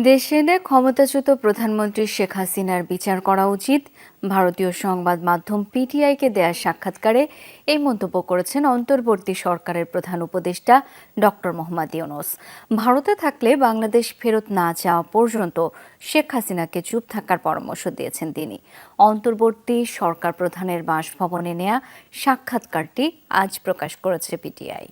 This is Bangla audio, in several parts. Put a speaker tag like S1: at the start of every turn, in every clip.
S1: দেশে এনে ক্ষমতাচ্যুত প্রধানমন্ত্রী শেখ হাসিনার বিচার করা উচিত। ভারতীয় সংবাদ মাধ্যম পিটিআইকে দেয়া সাক্ষাৎকারে এই মন্তব্য করেছেন অন্তর্বর্তী সরকারের প্রধান উপদেষ্টা ডক্টর মোহাম্মদ ইউনূস। ভারতে থাকলে বাংলাদেশ ফেরত না যাওয়া পর্যন্ত শেখ হাসিনাকে চুপ থাকার পরামর্শ দিয়েছেন তিনি। অন্তর্বর্তী সরকার প্রধানের বাসভবনে নেয়া সাক্ষাৎকারটি আজ প্রকাশ করেছে পিটিআই।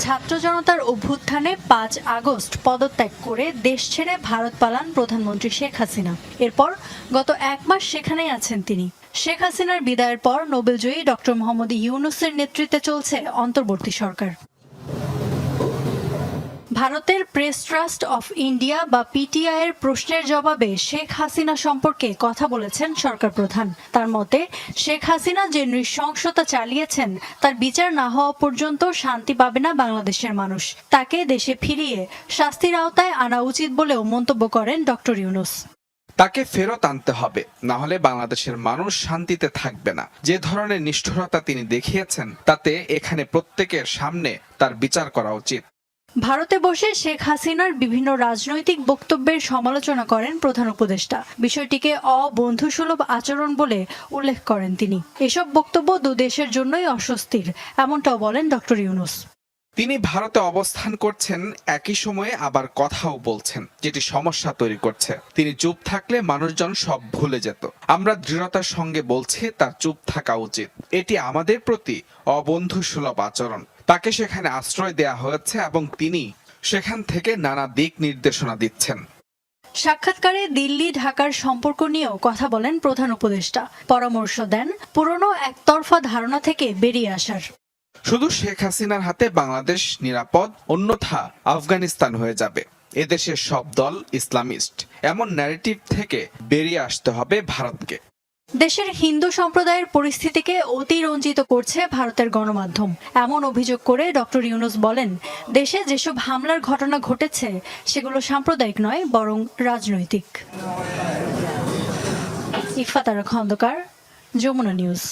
S2: ছাত্র জনতার অভ্যুত্থানে ৫ আগস্ট পদত্যাগ করে দেশ ছেড়ে ভারত পালান প্রধানমন্ত্রী শেখ হাসিনা। এরপর গত ১ মাস সেখানেই আছেন তিনি। শেখ হাসিনার বিদায়ের পর নোবেলজয়ী ডক্টর মোহাম্মদ ইউনূসের নেতৃত্বে চলছে অন্তর্বর্তী সরকার। ভারতের প্রেস ট্রাস্ট অফ ইন্ডিয়া বা পিটিআই এর প্রশ্নের জবাবে শেখ হাসিনা সম্পর্কে কথা বলেছেন সরকার প্রধান। তার মতে, শেখ হাসিনা যে নৃশংসতা চালিয়েছেন তার বিচার না হওয়া পর্যন্ত শান্তি পাবে না বাংলাদেশের মানুষ। তাকে দেশে ফিরিয়ে শাস্তির আওতায় আনা উচিত বলেও মন্তব্য করেন ডক্টর ইউনূস।
S3: তাকে ফেরত আনতে হবে, না হলে বাংলাদেশের মানুষ শান্তিতে থাকবে না। যে ধরনের নিষ্ঠুরতা তিনি দেখিয়েছেন তাতে এখানে প্রত্যেকের সামনে তার বিচার করা উচিত।
S2: ভারতে বসে শেখ হাসিনার বিভিন্ন রাজনৈতিক বক্তব্যের সমালোচনা করেন প্রধান উপদেষ্টা। বিষয়টিকে অবন্ধুসুলভ আচরণ বলে উল্লেখ করেন তিনি। এসব বক্তব্য দুদেশের জন্যই অস্বস্তির, এমনটাও বলেন ডক্টর ইউনূস।
S3: তিনি ভারতে অবস্থান করছেন, একই সময়ে আবার কথাও বলছেন, যেটি সমস্যা তৈরি করছে। তিনি চুপ থাকলে মানুষজন সব ভুলে যেত। আমরা দৃঢ়তার সঙ্গে বলছি তার চুপ থাকা উচিত। এটি আমাদের প্রতি অবন্ধুসুলভ আচরণ। তাকে সেখানে আশ্রয় দেয়া হয়েছে এবং তিনি সেখান থেকে নানা দিক নির্দেশনা দিচ্ছেন।
S2: সাক্ষাৎকারে দিল্লি ঢাকার সম্পর্ক নিয়েও কথা বলেন প্রধান উপদেষ্টা। পরামর্শ দেন পুরনো একতরফা ধারণা থেকে বেরিয়ে আসার।
S3: শুধু শেখ হাসিনার হাতে বাংলাদেশ নিরাপদ, অন্যথা আফগানিস্তান হয়ে যাবে। এদেশের সব দল ইসলামিস্ট, এমন ন্যারেটিভ থেকে বেরিয়ে আসতে হবে ভারতকে।
S2: দেশের হিন্দু সম্প্রদায়ের পরিস্থিতিকে অতিরঞ্জিত করছে ভারতের গণমাধ্যম, এমন অভিযোগ করে ডক্টর ইউনূস বলেন, দেশে যেসব হামলার ঘটনা ঘটেছে সেগুলো সাম্প্রদায়িক নয়, বরং রাজনৈতিক। ইফাত আরা খন্দকার, যমুনা নিউজ।